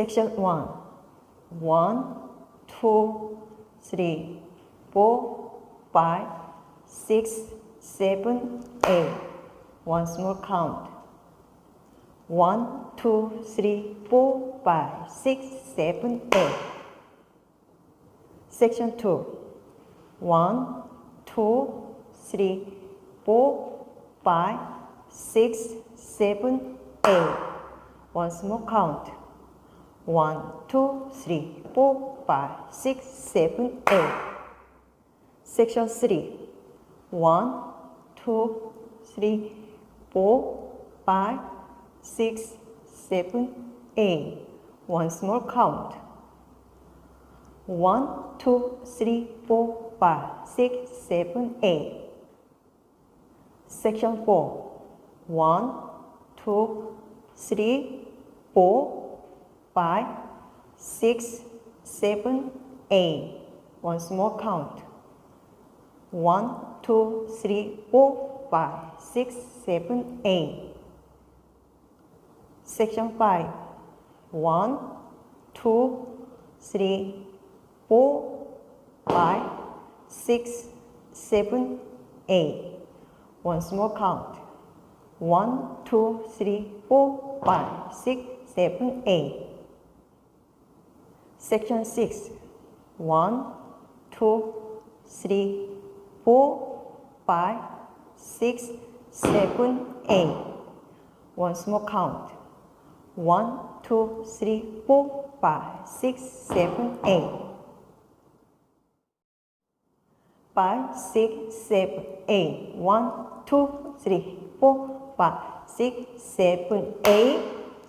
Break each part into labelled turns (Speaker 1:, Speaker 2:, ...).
Speaker 1: Section 1. 1, 2, 3, 4, 5, 6, 7, 8. Once more count. 1, 2, 3, 4, 5, 6, 7, 8. Section 2. 1, 2, 3, 4, 5, 6, 7, 8. Once more count. 1, 2, 3, 4, 5, 6, 7, 8. Section 3. 1, 2, 3, 4, 5, 6, 7, 8. Once more count. 1, 2, 3, 4, 5, 6, 7, 8. Section 4. 1, 2, 3, 4, 5, 6, 7, 8. Once more count. 1, 2, 3, 4, 5, 6, 7, 8. Section 5. 1, 2, 3, 4, 5, 6, 7, 8. Once more count. 1, 2, 3, 4, 5, 6, 7, 8. Section 6. 1, 2, 3, 4, 5, 6, 7, 8. Once more count. 1, 2, 3, 4, 5, 6, 7, 8. 5, 6, 7, 8. 1, 2, 3, 4, 5, 6, 7, 8.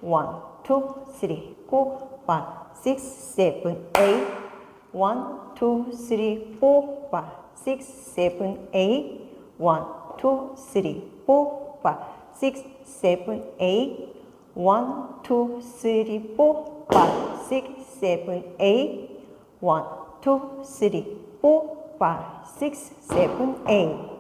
Speaker 1: 1, 2, 3, 4, 5, 6, 7, 8. 1, 2, 3, 4, 5, 6, 7, 8. 1, 2, 3, 4, 5, 6, 7, 8. 1, 2, 3, 4, 5, 6, 7, 8. 1, 2, 3, 4, 5, 6, 7, 8.